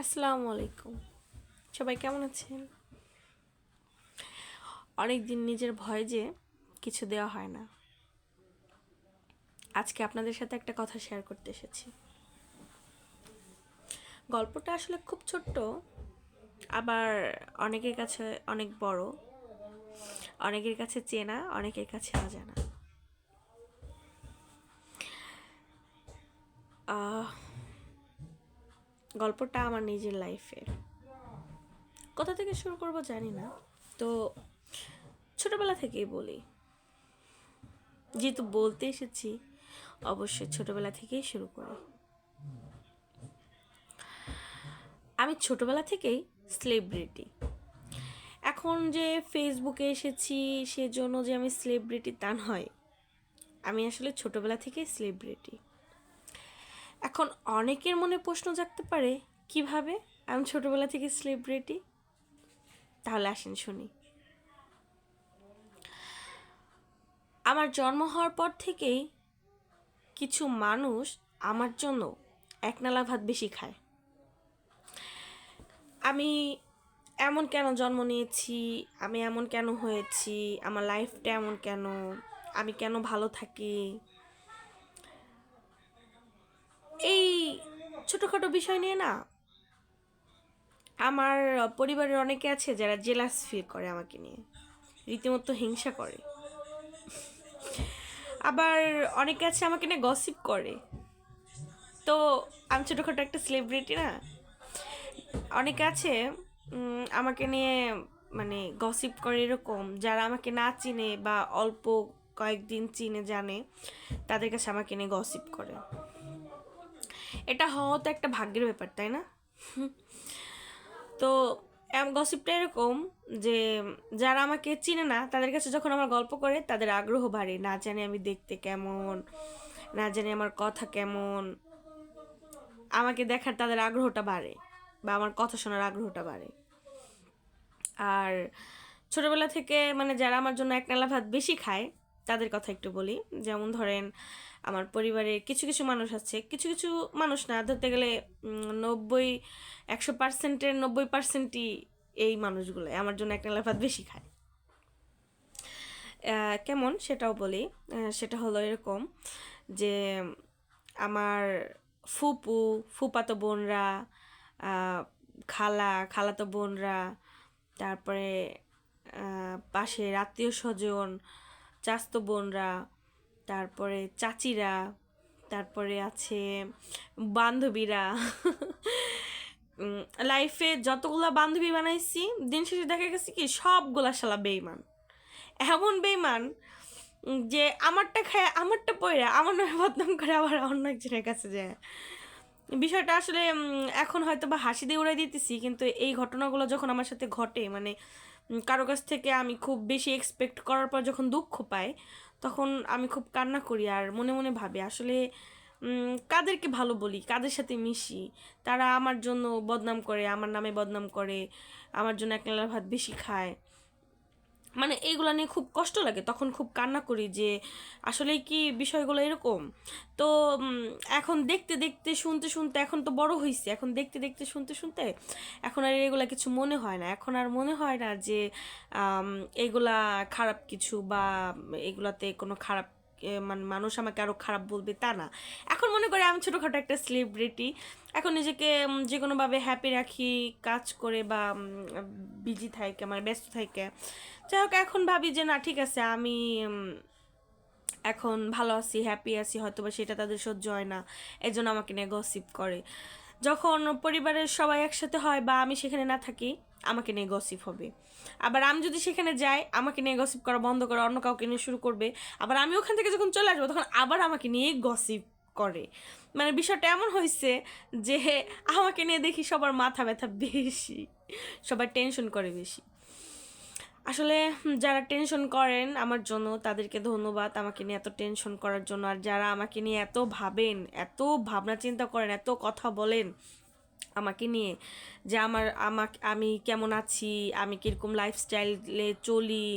আসসালামু আলাইকুম। সবাই কেমন আছেন? অনেক দিন নিজের ভয় যে কিছু দেওয়া হয় না। আজকে আপনাদের সাথে একটা কথা শেয়ার করতে এসেছি। গল্পটা আসলে খুব ছোট্ট, আবার অনেকের কাছে অনেক বড়, অনেকের কাছে চেনা, অনেকের কাছে অজানা। আহ, গল্পটা আমার নিজের লাইফের। কোথা থেকে শুরু করব জানি না, তো ছোটবেলা থেকেই বলি। যেহেতু বলতে এসেছি, অবশ্যই ছোটবেলা থেকেই শুরু করি। আমি ছোটবেলা থেকেই সেলিব্রিটি। এখন যে ফেসবুকে এসেছি সেজন্য যে আমি সেলিব্রিটি তা নয়, আমি আসলে ছোটবেলা থেকেই সেলিব্রিটি। এখন অনেকের মনে প্রশ্ন জাগতে পারে, কিভাবে আমি ছোটবেলা থেকে সেলিব্রিটি? তাহলে আসেন শুনি। আমার জন্ম হওয়ার পর থেকেই কিছু মানুষ আমার জন্য একনালা ভাত বেশি খায়। আমি এমন কেন জন্ম নিয়েছি, আমি এমন কেন হয়েছি, আমার লাইফটা এমন কেন, আমি কেন ভালো থাকি, এই ছোটোখাটো বিষয় নিয়ে না আমার পরিবারের অনেকে আছে যারা জেলাস ফিল করে আমাকে নিয়ে, রীতিমতো হিংসা করে। আবার অনেকে আছে আমাকে নিয়ে গসিপ করে। তো আমি ছোটোখাটো একটা সেলিব্রিটি না, অনেকে আছে আমাকে নিয়ে মানে গসিপ করে, এরকম যারা আমাকে না চিনে বা অল্প কয়েকদিন চিনে জানে তাদের কাছে আমাকে নিয়ে গসিপ করে। এটা হওয়া তো একটা ভাগ্যের ব্যাপার, তাই না? তো গসিপটা এরকম যে যারা আমাকে চিনে না তাদের কাছে যখন আমার গল্প করে তাদের আগ্রহ বাড়ে, না জানি আমি দেখতে কেমন, না জানি আমার কথা কেমন, আমাকে দেখার তাদের আগ্রহটা বাড়ে বা আমার কথা শোনার আগ্রহটা বাড়ে। আর ছোটবেলা থেকে মানে যারা আমার জন্য এক নালা ভাত বেশি খায় তাদের কথা একটু বলি। যেমন ধরেন, আমার পরিবারে কিছু কিছু মানুষ আছে, কিছু কিছু মানুষ না, ধরতে গেলে 100%-এর 90%ই এই মানুষগুলো আমার জন্য এক নালা ভাত বেশি খায়। কেমন সেটাও বলি। সেটা হলো এরকম যে আমার ফুপু, ফুপাতো বোনরা, খালাতো বোনরা, তারপরে পাশের আত্মীয় স্বজন, চাস্তো বোনরা, তারপরে চাচিরা, তারপরে আছে বান্ধবীরা। লাইফে যতগুলা বান্ধবী বানাইছি, দিন শেষে দেখা গেছে কি সবগুলা শালা বেইমান। এমন বেইমান যে আমারটা খায়, আমারটা পয়রা আমার নামে বদনাম করে, আবার অন্য একজনের কাছে যায়। বিষয়টা আসলে এখন হয়তো বা হাসি দিয়ে উড়াই দিতেছি, কিন্তু এই ঘটনাগুলো যখন আমার সাথে ঘটে, মানে কারো কাছ থেকে আমি খুব বেশি এক্সপেক্ট করার পর যখন দুঃখ পাই, তখন আমি খুব কান্না করি আর মনে মনে ভাবি আসলে কাদেরকে ভালো বলি, কাদের সাথে মিশি, তারা আমার জন্য বদনাম করে, আমার নামে বদনাম করে, আমার জন্য এক নালা ভাত বেশি খায়। মানে এইগুলো নিয়ে খুব কষ্ট লাগে, তখন খুব কান্না করি যে আসলে কি বিষয়গুলো এরকম। তো এখন দেখতে দেখতে শুনতে শুনতে এখন তো বড় হয়েছে, এখন দেখতে দেখতে শুনতে শুনতে এখন আর এগুলা কিছু মনে হয় না, এখন আর মনে হয় না যে এগুলা খারাপ কিছু বা এগুলাতে কোনো খারাপ মানে মানুষ আমাকে আরও খারাপ বলবে তা না। এখন মনে করি আমি ছোটোখাটো একটা সেলিব্রিটি, এখন নিজেকে যে কোনোভাবে হ্যাপি রাখি, কাজ করে বা বিজি থাকে, মানে ব্যস্ত থাকে। যাই হোক, এখন ভাবি যে না ঠিক আছে, আমি এখন ভালো আছি, হ্যাপি আছি, হয়তো বা সেটা তাদের সহ্য হয় না, এই জন্য আমাকে নিয়ে গসিপ করে। যখন পরিবারের সবাই একসাথে হয় বা আমি সেখানে না থাকি, আমাকে নিয়ে গসিপ হবে। আবার আমি যদি সেখানে যাই, আমাকে নিয়ে গসিপ করা বন্ধ করে অন্য কাউকে নিয়ে শুরু করবে। আবার আমি ওখান থেকে যখন চলে আসবো তখন আবার আমাকে নিয়েই গসিপ করে। মানে বিষয়টা এমন হয়েছে যে আমাকে নিয়ে দেখি সবার মাথা ব্যথা বেশি, সবাই টেনশন করে বেশি। আসলে যারা টেনশন করেন আমার জন্য তাদেরকে ধন্যবাদ, আমাকে নিয়ে এত টেনশন করার জন্য। আর যারা আমাকে নিয়ে এত ভাবেন, এত ভাবনা চিন্তা করেন, এত কথা বলেন, আমাকে নিয়ে, যে আমি কেমন আছি, আমি কীরকম লাইফস্টাইলে চলি,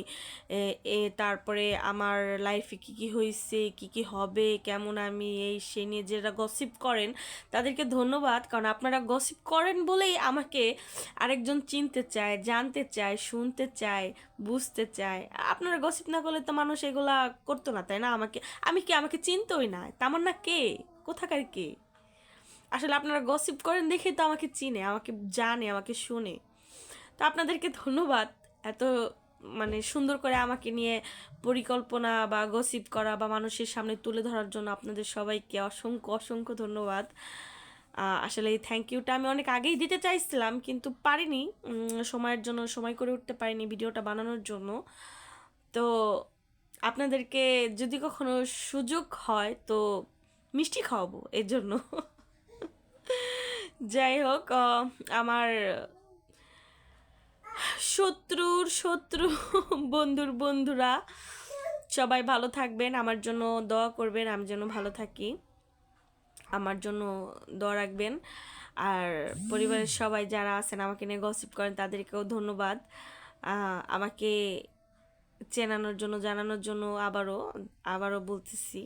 তারপরে আমার লাইফে কী কী হয়েছে, কী কী হবে, কেমন আমি, এই সে নিয়ে যারা গসিপ করেন তাদেরকে ধন্যবাদ। কারণ আপনারা গসিপ করেন বলেই আমাকে আরেকজন চিনতে চায়, জানতে চায়, শুনতে চায়, বুঝতে চায়। আপনারা গসিপ না করলে তো মানুষ এগুলা করতো না, তাই না? আমাকে চিনতোই না। তামান্না কে, কোথাকার কে? আসলে আপনারা গসিপ করেন দেখেই তো আমাকে চিনে, আমাকে জানে, আমাকে শুনে। তো আপনাদেরকে ধন্যবাদ এত মানে সুন্দর করে আমাকে নিয়ে পরিকল্পনা বা গসিপ করা বা মানুষের সামনে তুলে ধরার জন্য আপনাদের সবাইকে অসংখ্য অসংখ্য ধন্যবাদ। আসলে এই থ্যাংক ইউটা আমি অনেক আগেই দিতে চাইছিলাম, কিন্তু পারিনি, সময়ের জন্য সময় করে উঠতে পারিনি ভিডিওটা বানানোর জন্য। তো আপনাদেরকে যদি কখনো সুযোগ হয় তো মিষ্টি খাওয়াবো এর জন্য। যাই হোক, আমার শত্রুর শত্রু বন্ধুর বন্ধুরা সবাই ভালো থাকবেন, আমার জন্য দোয়া করবেন, আমি যেন ভালো থাকি, আমার জন্য দোয়া রাখবেন। আর পরিবারের সবাই যারা আছেন আমাকে নিয়ে গসিপ করেন তাদেরকেও ধন্যবাদ, আমাকে চেনানোর জন্য, জানানোর জন্য, আবারও বলতেছি,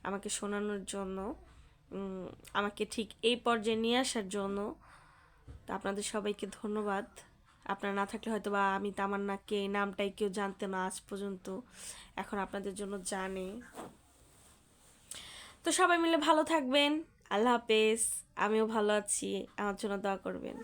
আমাকে শোনানোর জন্য, আমাকে ঠিক এই পর্যায়ে নিয়ে আসার জন্য। তো আপনাদের সবাইকে ধন্যবাদ। আপনারা না থাকলে হয়তো বা আমি তামান্নাকে নামটাই কেউ জানতে না আজ পর্যন্ত, এখন আপনাদের জন্য জানে। তো সবাই মিলে ভালো থাকবেন, আল্লাহ হাফেজ। আমিও ভালো আছি, আমার জন্য দোয়া করবেন।